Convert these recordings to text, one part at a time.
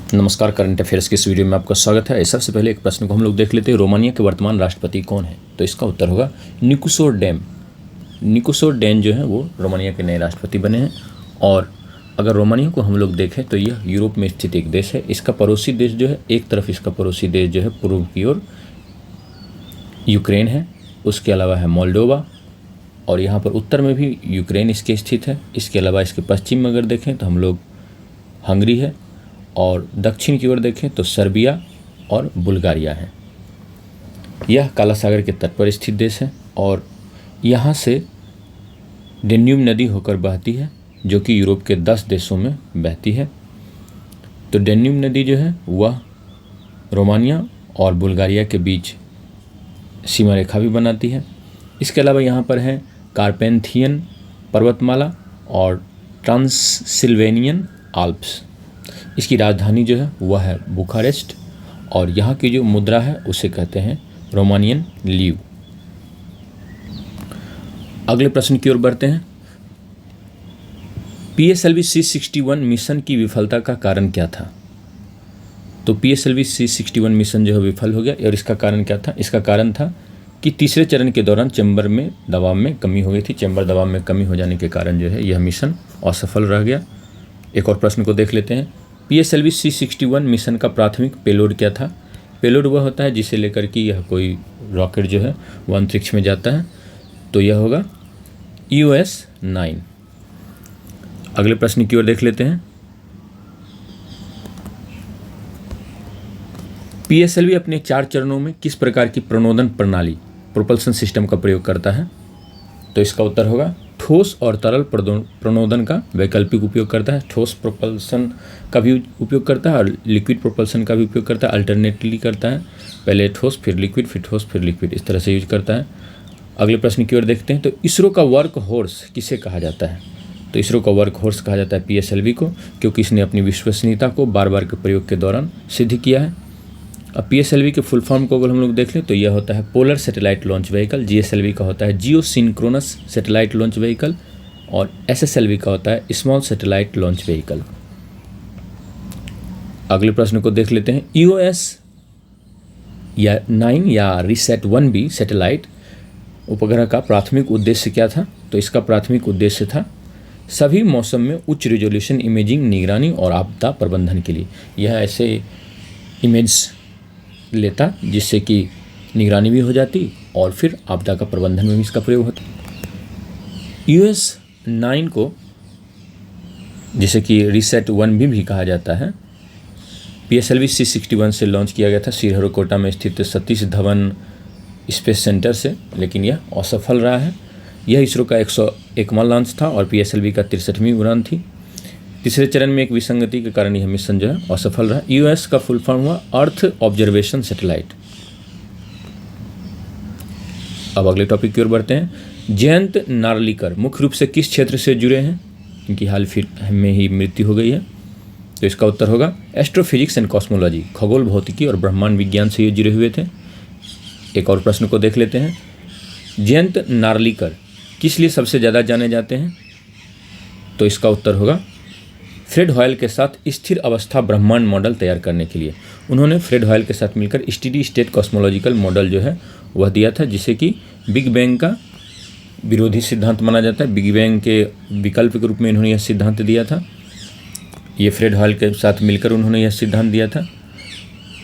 नमस्कार, current affairs की इस वीडियो में आपका स्वागत है। सबसे पहले एक प्रश्न को हम लोग देख लेते हैं, रोमानिया के वर्तमान राष्ट्रपति कौन है? तो इसका उत्तर होगा निकोसो डैम। निकोसो डैम जो है वो रोमानिया के नए राष्ट्रपति बने हैं। और अगर रोमानिया को हम लोग देखें तो यह यूरोप में स्थित एक देश है। इसका पड़ोसी देश जो है, एक तरफ इसका पड़ोसी देश जो है पूर्व की ओर यूक्रेन है, उसके अलावा है मोल्डोवा, और यहाँ पर उत्तर में भी यूक्रेन इसके स्थित है। इसके अलावा इसके पश्चिम में अगर देखें तो हम लोग हंगरी है, और दक्षिण की ओर देखें तो सर्बिया और बुल्गारिया है। यह काला सागर के तट पर स्थित देश है और यहाँ से डेन्यूब नदी होकर बहती है, जो कि यूरोप के 10 देशों में बहती है। तो डेन्यूब नदी जो है वह रोमानिया और बुल्गारिया के बीच सीमा रेखा भी बनाती है। इसके अलावा यहाँ पर है कार्पेंथियन पर्वतमाला और ट्रांसिल्वेनियन आल्प्स। इसकी राजधानी जो है वह है बुखारेस्ट, और यहाँ की जो मुद्रा है उसे कहते हैं रोमानियन लीव। अगले प्रश्न की ओर बढ़ते हैं। PSLV C61 मिशन की विफलता का कारण क्या था? तो PSLV C61 मिशन जो है विफल हो गया, और इसका कारण क्या था? इसका कारण था कि तीसरे चरण के दौरान चैम्बर में दबाव में कमी हो गई थी। चैम्बर दबाव में कमी हो जाने के कारण जो है यह मिशन असफल रह गया। एक और प्रश्न को देख लेते हैं। PSLV C61 मिशन का प्राथमिक पेलोड क्या था? पेलोड वह होता है जिसे लेकर कि यह कोई रॉकेट जो है वह अंतरिक्ष में जाता है, तो यह होगा EOS 9। अगले प्रश्न की ओर देख लेते हैं। PSLV अपने 4 चरणों में किस प्रकार की प्रणोदन प्रणाली प्रोपल्सन सिस्टम का प्रयोग करता है? तो इसका उत्तर होगा ठोस और तरल प्रणोदन का वैकल्पिक उपयोग करता है। ठोस प्रोपल्सन का भी उपयोग करता है और लिक्विड प्रोपल्सन का भी उपयोग करता है, अल्टरनेटली करता है। पहले ठोस फिर लिक्विड, फिर ठोस फिर लिक्विड, इस तरह से यूज करता है। अगले प्रश्न की ओर देखते हैं। तो इसरो का वर्क हॉर्स किसे कहा जाता है? तो इसरो का वर्क हॉर्स कहा जाता है PSLV को, क्योंकि इसने अपनी विश्वसनीयता को बार बार के प्रयोग के दौरान सिद्ध किया है। अब PSLV के फुल फॉर्म को अगर हम लोग देख लें तो यह होता है polar satellite launch vehicle. GSLV का होता है जियो सिंक्रोनस सैटेलाइट लॉन्च व्हीकल, और SSLV का होता है स्मॉल सैटेलाइट लॉन्च व्हीकल। अगले प्रश्न को देख लेते हैं। EOS 9 या रिसैट 1B सैटेलाइट उपग्रह का प्राथमिक उद्देश्य क्या था? तो इसका प्राथमिक उद्देश्य था सभी मौसम में उच्च रिजोल्यूशन इमेजिंग, निगरानी और आपदा प्रबंधन के लिए। यह ऐसे इमेज लेता जिससे कि निगरानी भी हो जाती और फिर आपदा का प्रबंधन में भी इसका प्रयोग होता। EOS 9 को जैसे कि रिसैट 1B भी कहा जाता है, PSLV C61 से लॉन्च किया गया था श्रीहरिकोटा में स्थित सतीश धवन स्पेस सेंटर से, लेकिन यह असफल रहा है। यह इसरो का 101वां लॉन्च था और PSLV का 63वीं उड़ान थी। तीसरे चरण में एक विसंगति के कारण यह मिशन जो है असफल रहा। EOS का फुल फॉर्म हुआ अर्थ ऑब्जर्वेशन सैटेलाइट। अब अगले टॉपिक की ओर बढ़ते हैं। जयंत नार्लिकर मुख्य रूप से किस क्षेत्र से जुड़े हैं? इनकी हाल में ही मृत्यु हो गई है, तो इसका उत्तर होगा एस्ट्रोफिजिक्स एंड कॉस्मोलॉजी, खगोल भौतिकी और ब्रह्मांड विज्ञान से ये जुड़े हुए थे। एक और प्रश्न को देख लेते हैं। जयंत नार्लिकर किस लिए सबसे ज़्यादा जाने जाते हैं? तो इसका उत्तर होगा फ्रेड हॉयल के साथ स्थिर अवस्था ब्रह्मांड मॉडल तैयार करने के लिए। उन्होंने फ्रेड हॉयल के साथ मिलकर स्टेडी स्टेट कॉस्मोलॉजिकल मॉडल जो है वह दिया था, जिसे कि बिग बैंग का विरोधी सिद्धांत माना जाता है। बिग बैंग के विकल्प के रूप में इन्होंने यह सिद्धांत दिया था। ये फ्रेड हॉयल के साथ मिलकर उन्होंने यह सिद्धांत दिया था।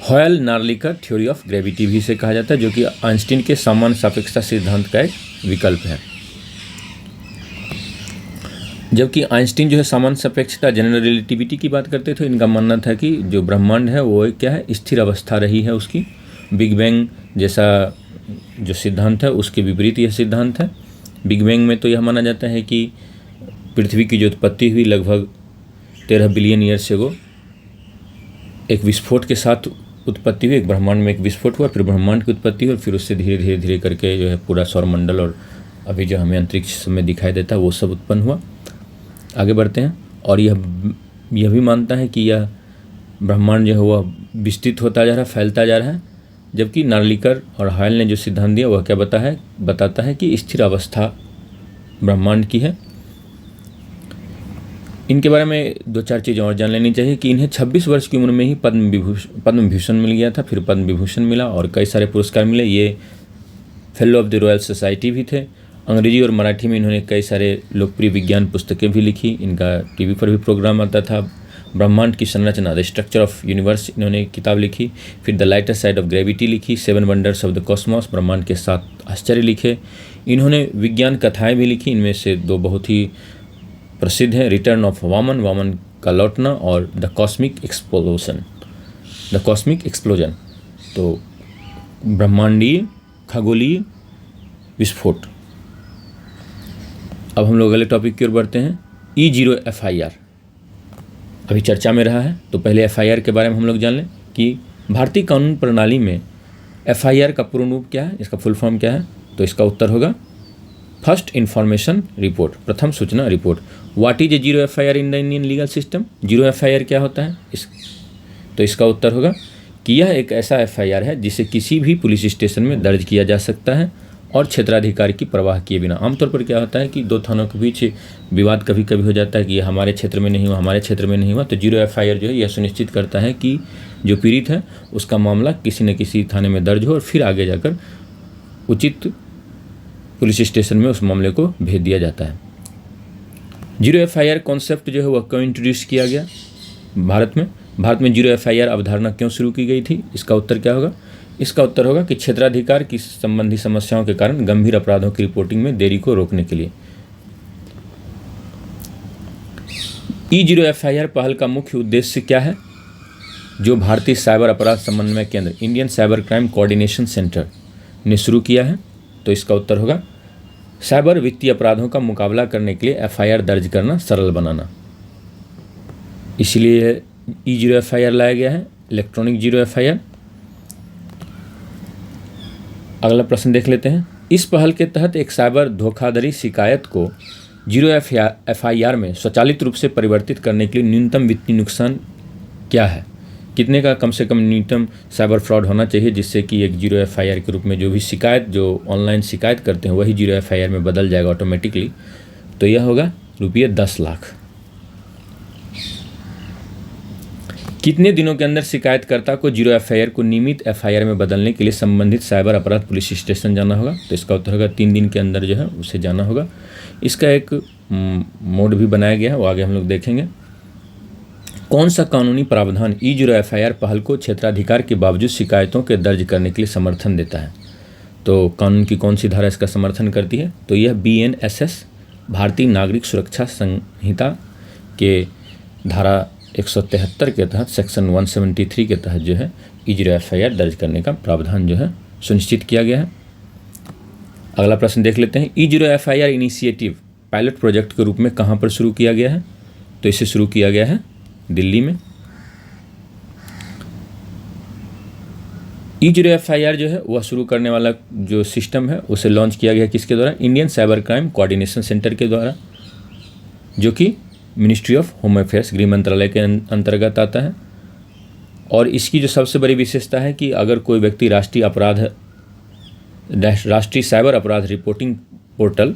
Hoyle Narlikar theory of gravity भी इसे कहा जाता है, जो कि आइंस्टीन के सामान्य सापेक्षता सिद्धांत का एक विकल्प है। जबकि आइंस्टीन जो है सामान्य सापेक्षता जनरल रिलेटिविटी की बात करते थे, इनका मानना था कि जो ब्रह्मांड है वो क्या है, स्थिर अवस्था रही है उसकी। बिग बैंग जैसा जो सिद्धांत है उसके विपरीत यह सिद्धांत है। बिग बैंग में तो यह माना जाता है कि पृथ्वी की जो उत्पत्ति हुई लगभग 13 बिलियन ईयर्स एगो, एक विस्फोट के साथ उत्पत्ति हुई, एक ब्रह्मांड में एक विस्फोट हुआ, फिर ब्रह्मांड की उत्पत्ति हुई, फिर उससे धीरे धीरे धीरे करके जो है पूरा सौरमंडल और अभी जो हमें अंतरिक्ष में दिखाई देता है वो सब उत्पन्न हुआ। आगे बढ़ते हैं। और यह भी मानता है कि यह ब्रह्मांड जो है वह विस्तृत होता जा रहा है, फैलता जा रहा है, जबकि नार्लिकर और हॉयल ने जो सिद्धांत दिया वह क्या बताता है कि स्थिर अवस्था ब्रह्मांड की है। इनके बारे में दो चार चीज़ें और जान लेनी चाहिए कि इन्हें 26 वर्ष की उम्र में ही पद्म विभूषण मिल गया था, फिर पद्म विभूषण मिला और कई सारे पुरस्कार मिले। ये fellow of the royal society भी थे। अंग्रेजी और मराठी में इन्होंने कई सारे लोकप्रिय विज्ञान पुस्तकें भी लिखी। इनका टीवी पर भी प्रोग्राम आता था। ब्रह्मांड की संरचना, द स्ट्रक्चर ऑफ यूनिवर्स, इन्होंने किताब लिखी। फिर the lighter side of gravity लिखी। 7 वंडर्स ऑफ द कॉस्मॉस, ब्रह्मांड के 7 आश्चर्य लिखे। इन्होंने विज्ञान कथाएं भी लिखी। इनमें से 2 बहुत ही प्रसिद्ध हैं, रिटर्न ऑफ वामन, वामन का लौटना, और द कॉस्मिक एक्सप्लोजन, तो ब्रह्मांडीय खगोलीय विस्फोट। अब हम लोग अगले टॉपिक की ओर बढ़ते हैं। E0 FIR अभी चर्चा में रहा है, तो पहले FIR के बारे में हम लोग जान लें कि भारतीय कानून प्रणाली में FIR का पूर्ण रूप क्या है, इसका फुल फॉर्म क्या है। तो इसका उत्तर होगा फर्स्ट इन्फॉर्मेशन रिपोर्ट, प्रथम सूचना report. What is a zero FIR in the Indian legal system? Zero FIR क्या होता है? तो इसका उत्तर होगा कि यह एक ऐसा FIR है जिसे किसी भी पुलिस स्टेशन में दर्ज किया जा सकता है और क्षेत्राधिकारी की परवाह किए बिना। आमतौर पर क्या होता है कि 2 थानों के बीच विवाद कभी कभी हो जाता है कि ये हमारे क्षेत्र में नहीं हुआ, हमारे क्षेत्र में नहीं हुआ। तो जीरो FIR जो है यह सुनिश्चित करता है कि जो पीड़ित है उसका मामला किसी न किसी थाने में दर्ज हो और फिर आगे जाकर उचित पुलिस स्टेशन में उस मामले को भेज दिया जाता है। जीरो FIR कॉन्सेप्ट जो है वह क्यों इंट्रोड्यूस किया गया भारत में जीरो FIR अवधारणा क्यों शुरू की गई थी? इसका उत्तर क्या होगा? इसका उत्तर होगा कि क्षेत्राधिकार की संबंधी समस्याओं के कारण गंभीर अपराधों की रिपोर्टिंग में देरी को रोकने के लिए। E0 FIR पहल का मुख्य उद्देश्य क्या है? जो भारतीय साइबर अपराध समन्वय केंद्र, Indian cyber crime coordination centre ने शुरू किया है। तो इसका उत्तर होगा साइबर वित्तीय अपराधों का मुकाबला करने के लिए FIR दर्ज करना सरल बनाना। इसलिए E0 FIR लाया गया है, इलेक्ट्रॉनिक जीरो FIR। अगला प्रश्न देख लेते हैं। इस पहल के तहत एक साइबर धोखाधड़ी शिकायत को जीरो FIR में स्वचालित रूप से परिवर्तित करने के लिए न्यूनतम वित्तीय नुकसान क्या है? कितने का कम से कम न्यूनतम साइबर फ्रॉड होना चाहिए जिससे कि एक जीरो FIR के रूप में जो भी शिकायत, जो ऑनलाइन शिकायत करते हैं वही जीरो FIR में बदल जाएगा ऑटोमेटिकली? तो यह होगा रुपये 10 लाख। कितने दिनों के अंदर शिकायतकर्ता को जीरो FIR को नियमित FIR में बदलने के लिए संबंधित साइबर अपराध पुलिस स्टेशन जाना होगा? तो इसका उत्तर होगा 3 दिन के अंदर जो है उसे जाना होगा। इसका एक मोड भी बनाया गया है, वो आगे हम लोग देखेंगे। कौन सा कानूनी प्रावधान E0 FIR पहल को क्षेत्राधिकार के बावजूद शिकायतों के दर्ज करने के लिए समर्थन देता है? तो कानून की कौन सी धारा इसका समर्थन करती है? तो यह BNSS भारतीय नागरिक सुरक्षा संहिता के धारा 173 के तहत, सेक्शन 173 के तहत जो है E0 FIR दर्ज करने का प्रावधान जो है सुनिश्चित किया गया है। अगला प्रश्न देख लेते हैं। E0 FIR initiative pilot project के रूप में कहाँ पर शुरू किया गया है? तो इसे शुरू किया गया है दिल्ली में। E0 FIR जो है वह शुरू करने वाला जो सिस्टम है उसे लॉन्च किया गया किसके द्वारा? Indian cyber crime coordination centre के द्वारा, जो कि मिनिस्ट्री ऑफ होम अफेयर्स, गृह मंत्रालय के अंतर्गत आता है। और इसकी जो सबसे बड़ी विशेषता है कि अगर कोई व्यक्ति राष्ट्रीय साइबर अपराध रिपोर्टिंग पोर्टल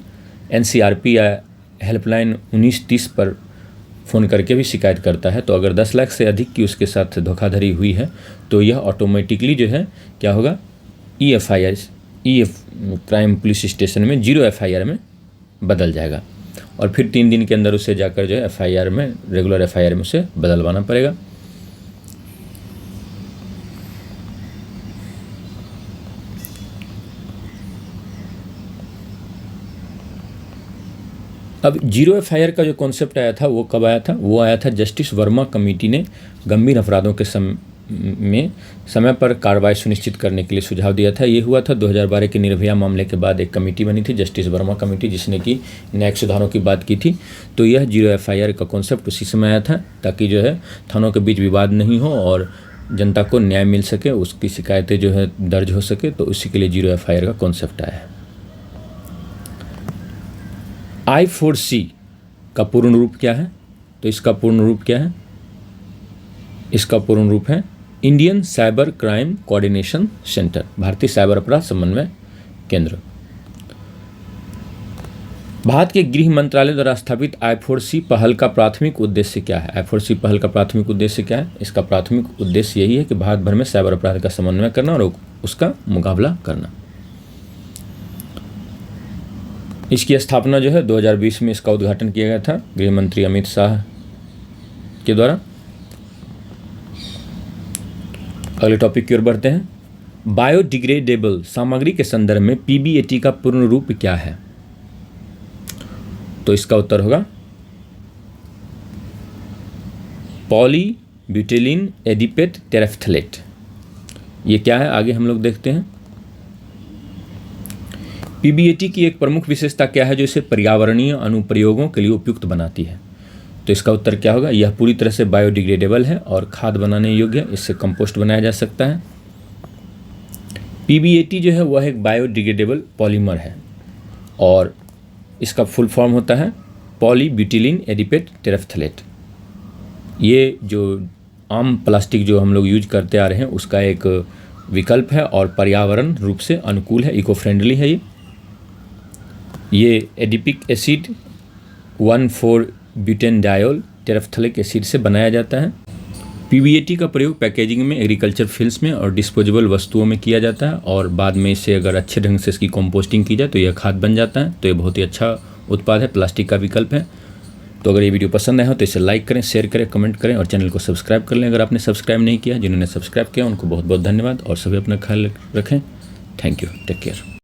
NCRP या हेल्पलाइन 1930 पर फ़ोन करके भी शिकायत करता है, तो अगर 10 लाख से अधिक की उसके साथ धोखाधड़ी हुई है तो यह ऑटोमेटिकली जो है क्या होगा, क्राइम पुलिस स्टेशन में जीरो FIR में बदल जाएगा। और फिर 3 दिन के अंदर उसे जाकर जो है FIR में, रेगुलर FIR में उसे बदलवाना पड़ेगा। अब जीरो FIR का जो कॉन्सेप्ट आया था वो कब आया था? वो आया था जस्टिस वर्मा कमेटी ने गंभीर अपराधों के समय पर कार्रवाई सुनिश्चित करने के लिए सुझाव दिया था। ये हुआ था 2012 के निर्भया मामले के बाद एक कमेटी बनी थी, जस्टिस वर्मा कमेटी, जिसने कि न्यायिक सुधारों की बात की थी। तो यह जीरो FIR का कॉन्सेप्ट उसी समय आया था ताकि जो है थानों के बीच विवाद नहीं हो और जनता को न्याय मिल सके, उसकी शिकायतें जो है दर्ज हो सके। तो उसी के लिए जीरो FIR का कॉन्सेप्ट आया है। I4C का पूर्ण रूप क्या है? तो इसका पूर्ण रूप क्या है? इसका पूर्ण रूप है Indian cyber crime coordination centre, भारतीय साइबर अपराध समन्वय केंद्र। भारत के गृह मंत्रालय द्वारा स्थापित I4C पहल का प्राथमिक उद्देश्य क्या है? I4C पहल का प्राथमिक उद्देश्य क्या है? इसका प्राथमिक उद्देश्य यही है कि भारत भर में साइबर अपराध का समन्वय करना और उसका मुकाबला करना। इसकी स्थापना जो है 2020 में इसका उद्घाटन किया गया था गृह मंत्री अमित शाह के द्वारा। अगले टॉपिक की ओर बढ़ते हैं। बायोडिग्रेडेबल सामग्री के संदर्भ में PBAT का पूर्ण रूप क्या है? तो इसका उत्तर होगा पॉलीब्यूटिलीन एडिपेट टेरेफ्थलेट। ये क्या है आगे हम लोग देखते हैं। PBAT की एक प्रमुख विशेषता क्या है जो इसे पर्यावरणीय अनुप्रयोगों के लिए उपयुक्त बनाती है? तो इसका उत्तर क्या होगा? यह पूरी तरह से बायोडिग्रेडेबल है और खाद बनाने योग्य है। इससे कंपोस्ट बनाया जा सकता है। PBAT जो है वह एक बायोडिग्रेडेबल पॉलीमर है और इसका फुल फॉर्म होता है पॉलीब्यूटिलीन एडिपेट टेरेफ्थलेट। ये जो आम प्लास्टिक जो हम लोग यूज करते आ रहे हैं उसका एक विकल्प है और पर्यावरण रूप से अनुकूल है, इको फ्रेंडली है। ये एडिपिक एसिड 1,4-ब्यूटेनडायोल टेरेफ्थलिक एसिड से बनाया जाता है। PBAT का प्रयोग पैकेजिंग में, एग्रीकल्चर फिल्स में और डिस्पोजेबल वस्तुओं में किया जाता है और बाद में इसे अगर अच्छे ढंग से इसकी कंपोस्टिंग की जाए तो यह खाद बन जाता है। तो ये बहुत ही अच्छा उत्पाद है, प्लास्टिक का विकल्प है। तो अगर ये वीडियो पसंद आया हो तो इसे लाइक करें, शेयर करें, कमेंट करें और चैनल को सब्सक्राइब कर लें अगर आपने सब्सक्राइब नहीं किया। जिन्होंने सब्सक्राइब किया उनको बहुत बहुत धन्यवाद और सभी अपना ख्याल रखें। Thank you, take care.